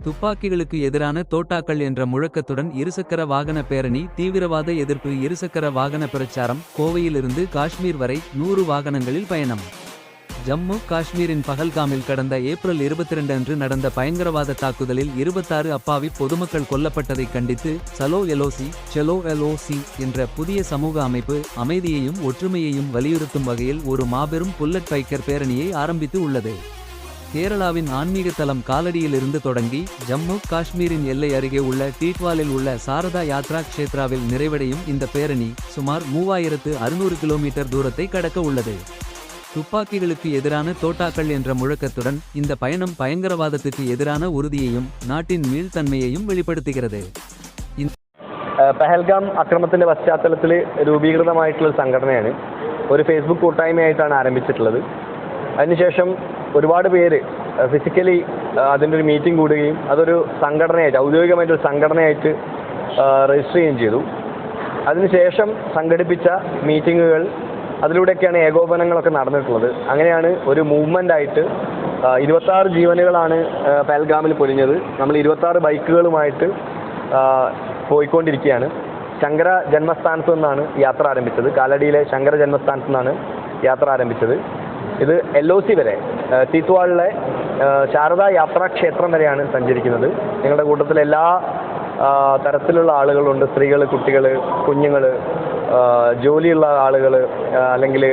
துப்பாக்கிகளுக்கு எதிரான தோட்டாக்கள் என்ற முழக்கத்துடன் இருசக்கர வாகன பேரணி. தீவிரவாத எதிர்ப்பு இருசக்கர வாகன பிரச்சாரம். கோவையிலிருந்து காஷ்மீர் வரை 100 வாகனங்களில் பயணம். ஜம்மு காஷ்மீரின் பஹல்காமில் கடந்த ஏப்ரல் 22 அன்று நடந்த பயங்கரவாத தாக்குதலில் 26 அப்பாவி பொதுமக்கள் கொல்லப்பட்டதைக் கண்டித்து சலோ எல்ஓசி என்ற புதிய சமூக அமைப்பு அமைதியையும் ஒற்றுமையையும் வலியுறுத்தும் வகையில் ஒரு மாபெரும் புல்லட் பைக்கர் பேரணியை ஆரம்பித்து உள்ளது. கேரளாவின் ஆன்மீக தலம் காலடியிலிருந்து தொடங்கி ஜம்மு காஷ்மீரின் எல்லை அருகே உள்ள டீட்வாலில் உள்ள சாரதா யாத்ரா க்ஷேத்ராவில் நிறைவடையும் இந்த பேரணி சுமார் 3600 கிலோமீட்டர் தூரத்தை கடக்க உள்ளது. துப்பாக்கிகளுக்கு எதிரான தோட்டாக்கள் என்ற முழக்கத்துடன் இந்த பயணம் பயங்கரவாதத்துக்கு எதிரான உறுதியையும் நாட்டின் மீள்தன்மையையும் வெளிப்படுத்துகிறது. പഹൽഗാം അക്രമത്തിന്റെ പശ്ചാത്തലത്തിൽ രൂപീകൃതമായിട്ടുള്ള സംഘടനയാണ്. ഒരു ഫേസ്ബുക്ക് കൂട്ടായ്മയായിട്ടാണ് ആരംഭിച്ചിട്ടുള്ളത്. അതിനുശേഷം ഒരുപാട് പേര് ഫിസിക്കലി അതിൻ്റെ ഒരു മീറ്റിംഗ് കൂടുകയും അതൊരു സംഘടനയായിട്ട് ഔദ്യോഗികമായിട്ടൊരു സംഘടനയായിട്ട് രജിസ്റ്റർ ചെയ്യുകയും ചെയ്തു. അതിനുശേഷം സംഘടിപ്പിച്ച മീറ്റിങ്ങുകൾ അതിലൂടെയൊക്കെയാണ് ഏകോപനങ്ങളൊക്കെ നടന്നിട്ടുള്ളത്. അങ്ങനെയാണ് ഒരു മൂവ്മെൻ്റായിട്ട് 26 ജീവനുകളാണ് പഹൽഗാമിൽ പൊലിഞ്ഞത്. നമ്മൾ 26 ബൈക്കുകളുമായിട്ട് പോയിക്കൊണ്ടിരിക്കുകയാണ്. ശങ്കര ജന്മസ്ഥാനത്ത് നിന്നാണ് യാത്ര ആരംഭിച്ചത്. കാലടിയിലെ ശങ്കര ജന്മസ്ഥാനത്ത് നിന്നാണ് യാത്ര ആരംഭിച്ചത്. ഇത് LOC വരെ തീത്വാളിലെ ശാരദാ യാത്രാ ക്ഷേത്രം വരെയാണ് സഞ്ചരിക്കുന്നത്. ഞങ്ങളുടെ കൂട്ടത്തിൽ എല്ലാ തരത്തിലുള്ള ആളുകളുണ്ട്. സ്ത്രീകൾ, കുട്ടികൾ, കുഞ്ഞുങ്ങൾ, ജോലിയുള്ള ആളുകൾ, അല്ലെങ്കിൽ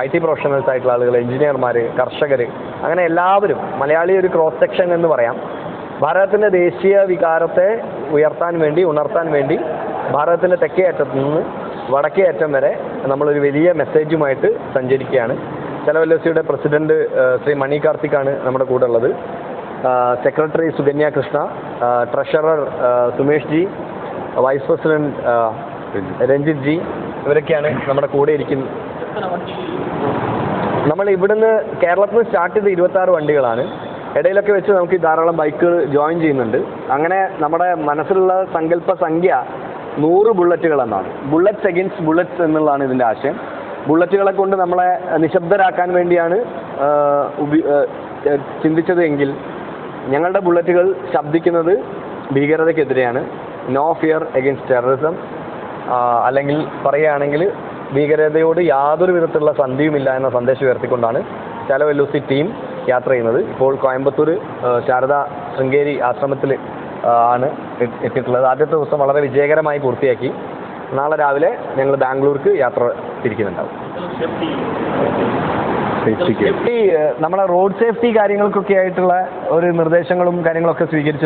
IT പ്രൊഫഷണൽസ് ആയിട്ടുള്ള ആളുകൾ, എഞ്ചിനീയർമാർ, കർഷകർ, അങ്ങനെ എല്ലാവരും മലയാളി ഒരു ക്രോസ് സെക്ഷൻ എന്ന് പറയാം. ഭാരതത്തിൻ്റെ ദേശീയ വികാരത്തെ ഉണർത്താൻ വേണ്ടി ഭാരതത്തിൻ്റെ തെക്കേ അറ്റത്തു നിന്ന് വടക്കേ അറ്റം വരെ നമ്മളൊരു വലിയ മെസ്സേജുമായിട്ട് സഞ്ചരിക്കുകയാണ്. ചലോ LOCയുടെ പ്രസിഡന്റ് ശ്രീ മണി കാർത്തിക്കാണ് നമ്മുടെ കൂടെ ഉള്ളത്. Secretary Sukanya Krishna, treasurer Sumesh ji, vice president Ranjith ji, ഇവരൊക്കെയാണ് നമ്മുടെ കൂടെ ഇരിക്കുന്നത്. നമ്മൾ ഇവിടുന്ന് കേരളത്തിൽ നിന്ന് സ്റ്റാർട്ട് ചെയ്ത 26 വണ്ടികളാണ്. ഇടയിലൊക്കെ വെച്ച് നമുക്ക് ധാരാളം ബൈക്കുകൾ ജോയിൻ ചെയ്യുന്നുണ്ട്. അങ്ങനെ നമ്മുടെ മനസ്സിലുള്ള സങ്കല്പ സംഖ്യ 100 ബുള്ളറ്റുകൾ എന്നാണ്. ബുള്ളറ്റ്സ് അഗെയിൻസ്റ്റ് ബുള്ളറ്റ്സ് എന്നുള്ളതാണ് ഇതിൻ്റെ ആശയം. ബുള്ളറ്റുകളെ കൊണ്ട് നമ്മളെ നിശബ്ദരാക്കാൻ വേണ്ടിയാണ് ചിന്തിച്ചത് എങ്കിൽ ഞങ്ങളുടെ ബുള്ളറ്റുകൾ ശബ്ദിക്കുന്നത് ഭീകരതയ്ക്കെതിരെയാണ്. നോ ഫിയർ എഗെയിൻസ്റ്റ് ടെററിസം, അല്ലെങ്കിൽ പറയുകയാണെങ്കിൽ ഭീകരതയോട് യാതൊരു വിധത്തിലുള്ള സന്ധിയുമില്ല എന്ന സന്ദേശം ഉയർത്തിക്കൊണ്ടാണ് ചലോ LOC ടീം യാത്ര ചെയ്യുന്നത്. ഇപ്പോൾ കോയമ്പത്തൂർ ശാരദാ ശൃംഗേരി ആശ്രമത്തിൽ ആണ് എത്തിയിട്ടുള്ളത്. ആദ്യത്തെ ദിവസം വളരെ വിജയകരമായി പൂർത്തിയാക്കി. നാളെ രാവിലെ ഞങ്ങൾ ബാംഗ്ലൂർക്ക് യാത്ര തിരിക്കുന്നുണ്ടാവും. സേഫ്റ്റി നമ്മളെ റോഡ് സേഫ്റ്റി കാര്യങ്ങൾക്കൊക്കെ ആയിട്ടുള്ള ഒരു നിർദ്ദേശങ്ങളും കാര്യങ്ങളൊക്കെ സ്വീകരിച്ചു.